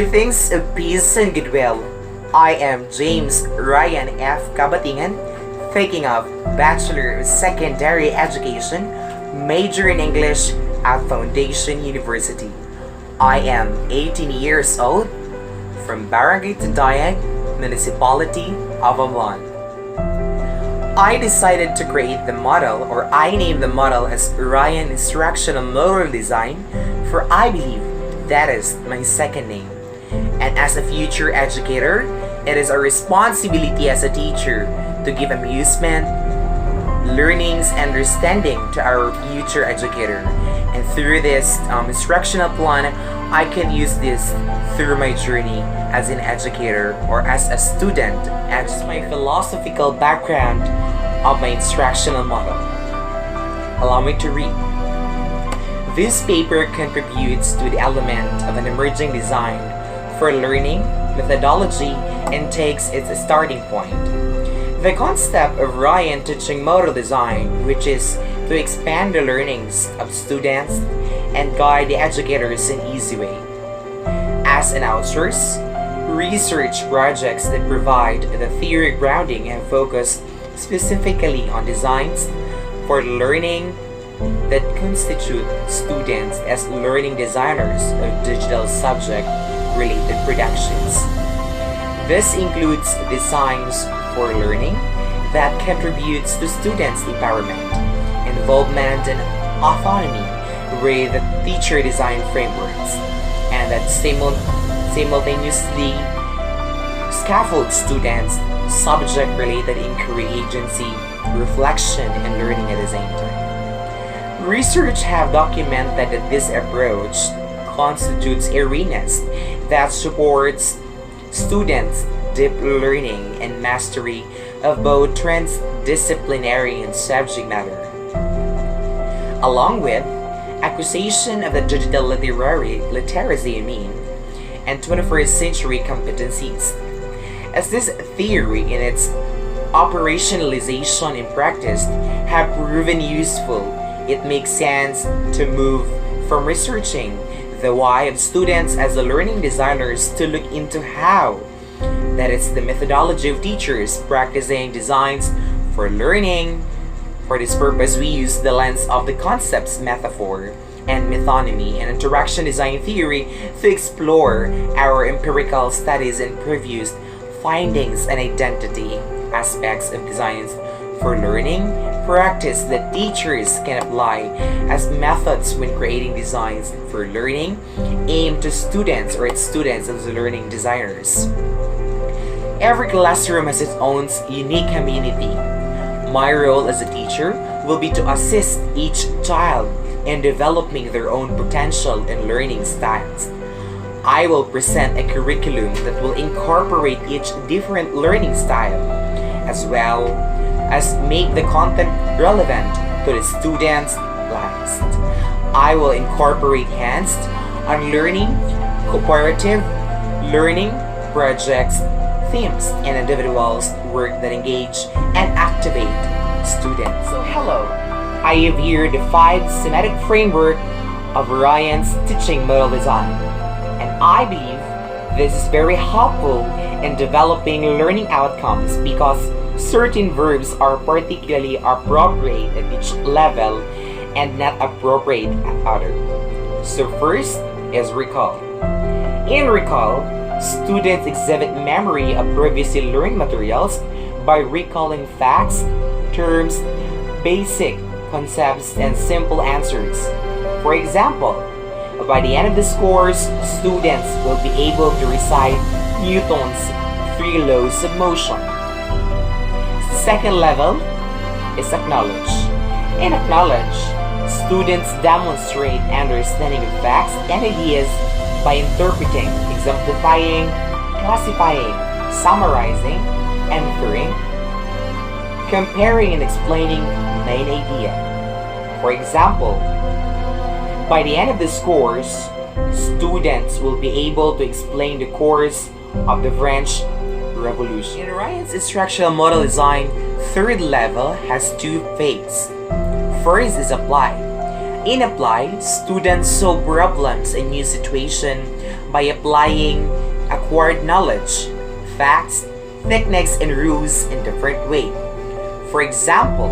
Greetings of peace and goodwill. I am James Ryan F. Kabatingan, taking up Bachelor of Secondary Education, major in English at Foundation University. I am 18 years old from Barangay Tandayag, Municipality of Amlan. I decided to create the model, or I named the model as Ryan Instructional Model Design, for I believe that is my second name. And as a future educator, it is our responsibility as a teacher to give amusement, learnings, understanding to our future educator. And through this instructional plan, I can use this through my journey as an educator or as a student. And just my philosophical background of my instructional model. Allow me to read. This paper contributes to the element of an emerging design for learning methodology and takes its starting point. The concept of Ryan teaching model design, which is to expand the learnings of students and guide the educators in an easy way. As an outsource, research projects that provide the theory grounding and focus specifically on designs for learning that constitute students as learning designers of digital subject-related productions. This includes designs for learning that contributes to students' empowerment, involvement, and autonomy with teacher design frameworks, and that simultaneously scaffold students' subject-related inquiry, agency, reflection, and learning at the same time. Research have documented that this approach constitutes arenas that supports students' deep learning and mastery of both transdisciplinary and subject matter, along with acquisition of the digital literacy and 21st century competencies. As this theory and its operationalization in practice have proven useful, it makes sense to move from researching the why of students as the learning designers to look into how. That is the methodology of teachers practicing designs for learning. For this purpose, we use the lens of the concepts metaphor and metonymy and interaction design theory to explore our empirical studies and previous findings and identity aspects of designs for learning practice that teachers can apply as methods when creating designs for learning aimed to students or its students as learning designers. Every classroom has its own unique community. My role as a teacher will be to assist each child in developing their own potential and learning styles. I will present a curriculum that will incorporate each different learning style, as well as make the content relevant to the students' lives. I will incorporate hands-on learning, cooperative learning projects, themes, and individuals work that engage and activate students. So hello, I have here the 5 semantic framework of Ryan's teaching model design, and I believe this is very helpful in developing learning outcomes because certain verbs are particularly appropriate at each level and not appropriate at other. So first is recall. In recall, students exhibit memory of previously learned materials by recalling facts, terms, basic concepts, and simple answers. For example, by the end of the course, students will be able to recite Newton's 3 laws of motion. Second level is acknowledge. In acknowledge, students demonstrate understanding of facts and ideas by interpreting, exemplifying, classifying, summarizing, inferring, comparing, and explaining main idea. For example, by the end of this course, students will be able to explain the course of the French Revolution. In Ryan's instructional model design, third level has 2 phases. First is apply. In apply, students solve problems in new situation by applying acquired knowledge, facts, techniques, and rules in different way. For example,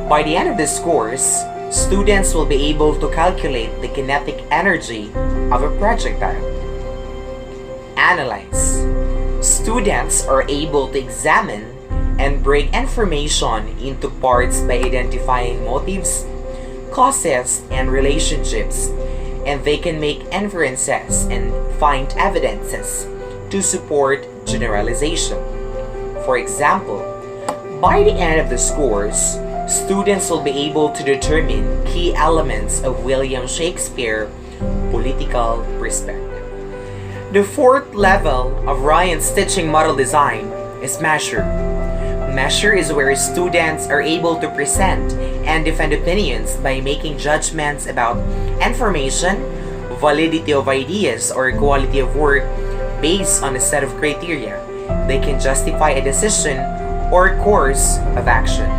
by the end of this course, students will be able to calculate the kinetic energy of a projectile. Analyze. Students are able to examine and break information into parts by identifying motives, causes, and relationships, and they can make inferences and find evidences to support generalization. For example, by the end of this course, students will be able to determine key elements of William Shakespeare's political perspective. The fourth level of Ryan's teaching model design is measure. Measure is where students are able to present and defend opinions by making judgments about information, validity of ideas, or quality of work based on a set of criteria. They can justify a decision or course of action.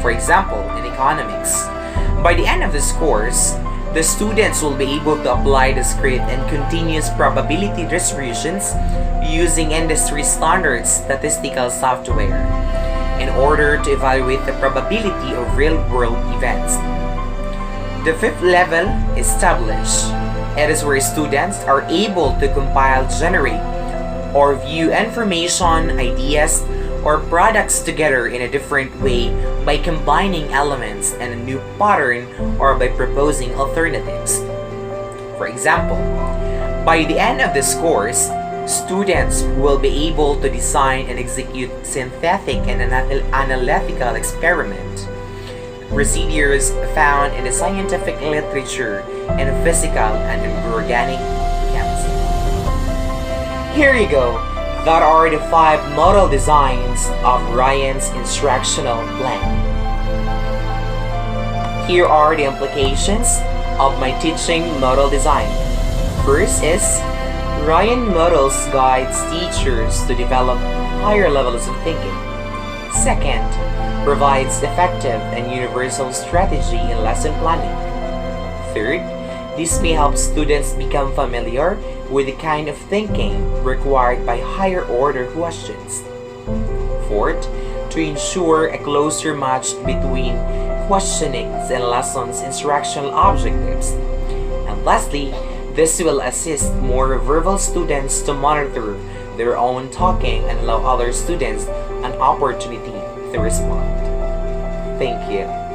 For example, in economics, by the end of this course, the students will be able to apply discrete and continuous probability distributions using industry standard statistical software in order to evaluate the probability of real-world events. The fifth level, establish. It is where students are able to compile, generate, or view information, ideas, or products together in a different way by combining elements in a new pattern or by proposing alternatives. For example, by the end of this course, students will be able to design and execute synthetic and analytical experiment procedures found in the scientific literature in physical and in organic chemistry. Here you go. That are the 5 model designs of Ryan's instructional plan. Here are the implications of my teaching model design. First is, Ryan models guides teachers to develop higher levels of thinking. Second, provides effective and universal strategy in lesson planning. Third, this may help students become familiar with the kind of thinking required by higher order questions. Fourth, to ensure a closer match between questionings and lessons' instructional objectives. And lastly, this will assist more verbal students to monitor their own talking and allow other students an opportunity to respond. Thank you.